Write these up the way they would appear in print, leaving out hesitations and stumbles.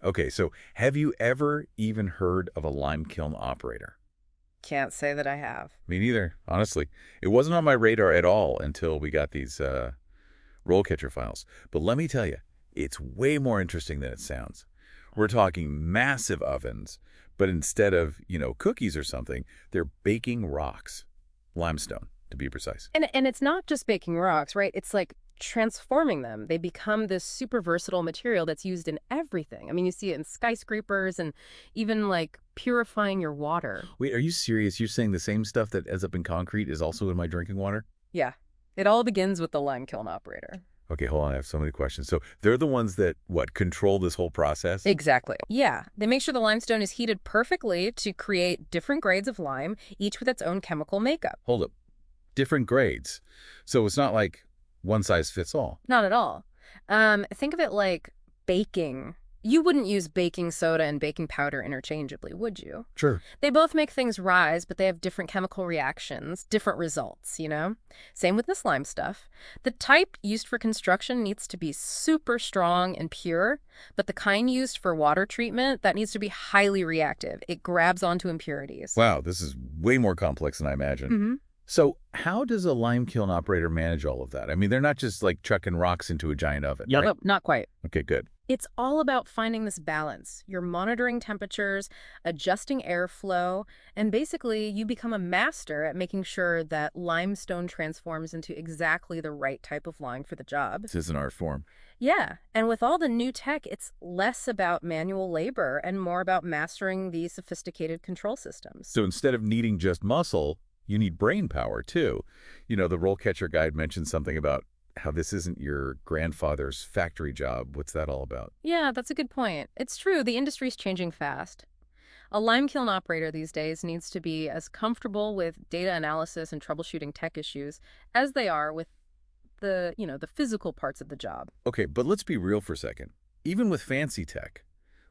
Okay, so have you ever even heard of a lime kiln operator? Can't say that I have. Me neither, honestly. It wasn't on my radar at all until we got these RoleCatcher files. But let me tell you, it's way more interesting than it sounds. We're talking massive ovens, but instead of, cookies or something, they're baking rocks. Limestone, to be precise. And it's not just baking rocks, right? It's like transforming them. They become this super versatile material that's used in everything. I mean, you see it in skyscrapers and even like purifying your water. Wait, are you serious? You're saying the same stuff that ends up in concrete is also in my drinking water? Yeah. It all begins with the lime kiln operator. Okay, hold on. I have so many questions. So they're the ones that, control this whole process? Exactly. Yeah. They make sure the limestone is heated perfectly to create different grades of lime, each with its own chemical makeup. Hold up. Different grades. So it's not like one size fits all. Not at all. Think of it like baking. You wouldn't use baking soda and baking powder interchangeably, would you? Sure. They both make things rise, but they have different chemical reactions, different results, Same with this lime stuff. The type used for construction needs to be super strong and pure, but the kind used for water treatment, that needs to be highly reactive. It grabs onto impurities. Wow, this is way more complex than I imagined. Mm-hmm. So how does a lime kiln operator manage all of that? I mean, they're not just like chucking rocks into a giant oven, right? Nope, not quite. Okay, good. It's all about finding this balance. You're monitoring temperatures, adjusting airflow, and basically you become a master at making sure that limestone transforms into exactly the right type of lime for the job. This is an art form. Yeah, and with all the new tech, it's less about manual labor and more about mastering these sophisticated control systems. So instead of needing just muscle, you need brain power too. The RoleCatcher guide mentioned something about how this isn't your grandfather's factory job. What's that all about? Yeah, that's a good point. It's true, the industry's changing fast. A lime kiln operator these days needs to be as comfortable with data analysis and troubleshooting tech issues as they are with the physical parts of the job. Okay, but let's be real for a second. Even with fancy tech,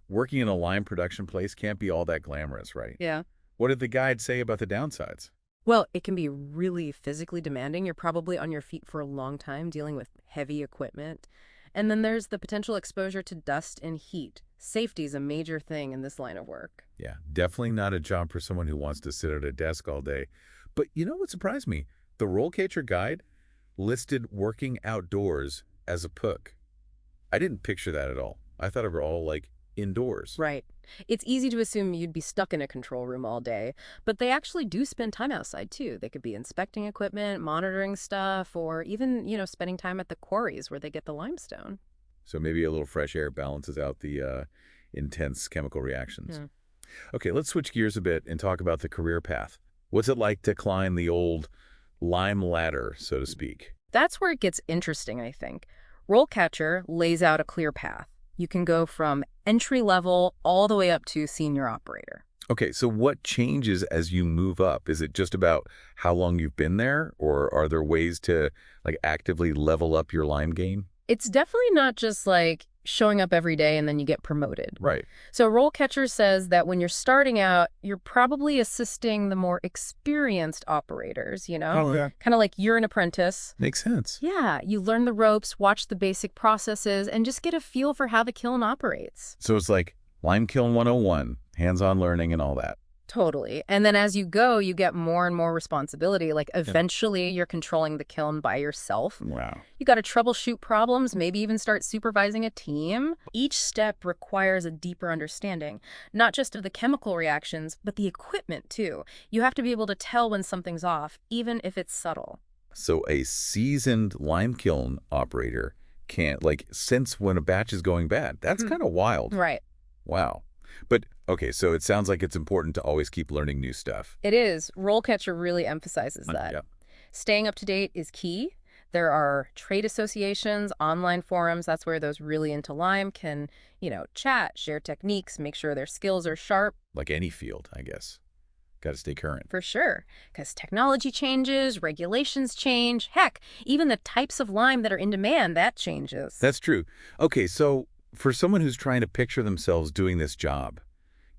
working in a lime production place can't be all that glamorous, right? Yeah. What did the guide say about the downsides? Well, it can be really physically demanding. You're probably on your feet for a long time dealing with heavy equipment. And then there's the potential exposure to dust and heat. Safety is a major thing in this line of work. Yeah, definitely not a job for someone who wants to sit at a desk all day. But you know what surprised me? The RoleCatcher guide listed working outdoors as a perk. I didn't picture that at all. I thought it were all like indoors. Right. It's easy to assume you'd be stuck in a control room all day, but they actually do spend time outside too. They could be inspecting equipment, monitoring stuff, or even, spending time at the quarries where they get the limestone. So maybe a little fresh air balances out the intense chemical reactions. Yeah. Okay, let's switch gears a bit and talk about the career path. What's it like to climb the old lime ladder, so to speak? That's where it gets interesting, I think. RoleCatcher lays out a clear path. You can go from entry level all the way up to senior operator. Okay, so what changes as you move up? Is it just about how long you've been there, or are there ways to actively level up your lime game? It's definitely not just like showing up every day and then you get promoted. Right. So RoleCatcher says that when you're starting out, you're probably assisting the more experienced operators, Oh, yeah. kind of like you're an apprentice. Makes sense. Yeah, you learn the ropes, watch the basic processes, and just get a feel for how the kiln operates. So it's like Lime Kiln 101, hands-on learning and all that. Totally. And then as you go, you get more and more responsibility. Like eventually you're controlling the kiln by yourself. Wow. You got to troubleshoot problems, maybe even start supervising a team. Each step requires a deeper understanding, not just of the chemical reactions, but the equipment too. You have to be able to tell when something's off, even if it's subtle. So a seasoned lime kiln operator can't, sense when a batch is going bad. That's kind of wild. Right. Wow. But, okay, so it sounds like it's important to always keep learning new stuff. It is. RoleCatcher really emphasizes that. Yeah. Staying up to date is key. There are trade associations, online forums. That's where those really into lime can, chat, share techniques, make sure their skills are sharp. Like any field, I guess. Got to stay current. For sure. Because technology changes, regulations change. Heck, even the types of lime that are in demand, that changes. That's true. Okay, so for someone who's trying to picture themselves doing this job,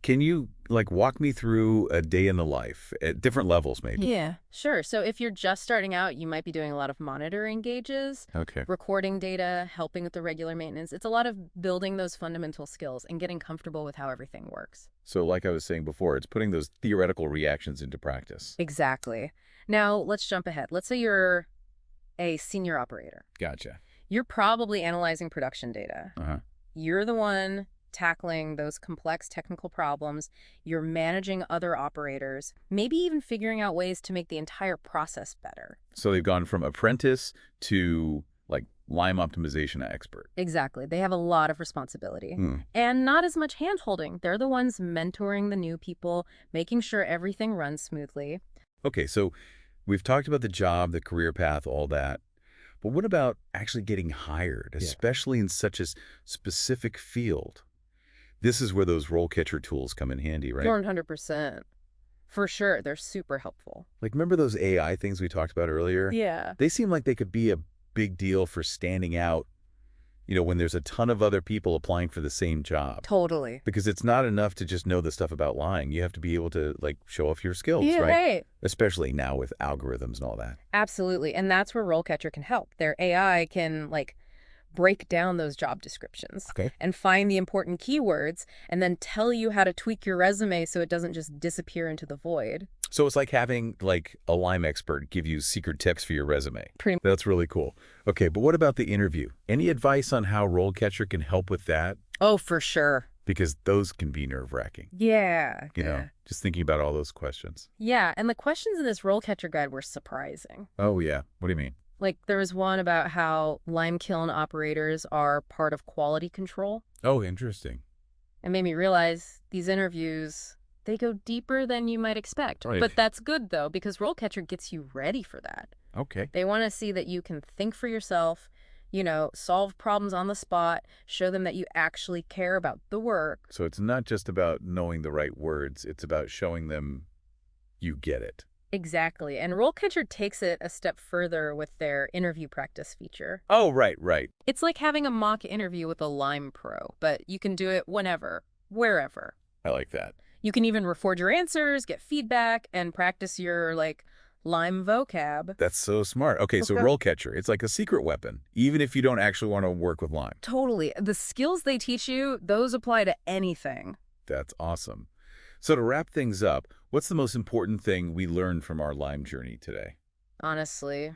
Can you, like, walk me through a day in the life at different levels, maybe? Yeah, sure. So if you're just starting out, you might be doing a lot of monitoring gauges, Okay. recording data, helping with the regular maintenance. It's a lot of building those fundamental skills and getting comfortable with how everything works. So like I was saying before, it's putting those theoretical reactions into practice. Exactly. Now, let's jump ahead. Let's say you're a senior operator. Gotcha. You're probably analyzing production data. Uh-huh. You're the one tackling those complex technical problems. You're managing other operators, maybe even figuring out ways to make the entire process better. So they've gone from apprentice to, like, Lime optimization expert. Exactly. They have a lot of responsibility. Hmm. And not as much hand-holding. They're the ones mentoring the new people, making sure everything runs smoothly. Okay, so we've talked about the job, the career path, all that. But what about actually getting hired, especially in such a specific field? This is where those RoleCatcher tools come in handy, right? 100%. For sure, they're super helpful. Like, remember those AI things we talked about earlier? Yeah. They seem like they could be a big deal for standing out, when there's a ton of other people applying for the same job. Totally. Because it's not enough to just know the stuff about lying. You have to be able to, like, show off your skills, Yeah, right? right. Especially now with algorithms and all that. Absolutely. And that's where RoleCatcher can help. Their AI can, break down those job descriptions Okay. and find the important keywords and then tell you how to tweak your resume so it doesn't just disappear into the void. So it's like having, like, a Lime expert give you secret tips for your resume. Pretty That's really cool. Okay, but what about the interview? Any advice on how RoleCatcher can help with that? Oh, for sure. Because those can be nerve-wracking, Yeah. just thinking about all those questions. Yeah, and the questions in this RoleCatcher guide were surprising. Oh, yeah. What do you mean? Like, there was one about how Lime Kiln Operators are part of quality control. Oh, interesting. It made me realize these interviews, they go deeper than you might expect. Right. But that's good, though, because RoleCatcher gets you ready for that. Okay. They want to see that you can think for yourself, solve problems on the spot, show them that you actually care about the work. So it's not just about knowing the right words. It's about showing them you get it. Exactly. And RoleCatcher takes it a step further with their interview practice feature. Oh, right. It's like having a mock interview with a Lime Pro, but you can do it whenever, wherever. I like that. You can even record your answers, get feedback, and practice your, Lime vocab. That's so smart. Okay, so RoleCatcher, it's like a secret weapon, even if you don't actually want to work with Lime. Totally. The skills they teach you, those apply to anything. That's awesome. So to wrap things up, what's the most important thing we learned from our Lime journey today? Honestly,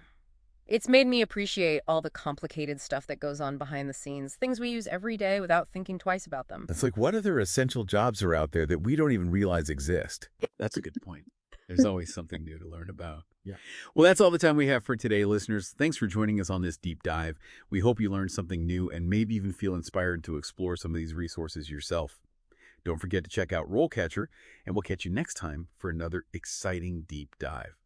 it's made me appreciate all the complicated stuff that goes on behind the scenes, things we use every day without thinking twice about them. It's like, what other essential jobs are out there that we don't even realize exist? That's a good point. There's always something new to learn about. Yeah. Well, that's all the time we have for today, listeners. Thanks for joining us on this deep dive. We hope you learned something new and maybe even feel inspired to explore some of these resources yourself. Don't forget to check out RoleCatcher, and we'll catch you next time for another exciting deep dive.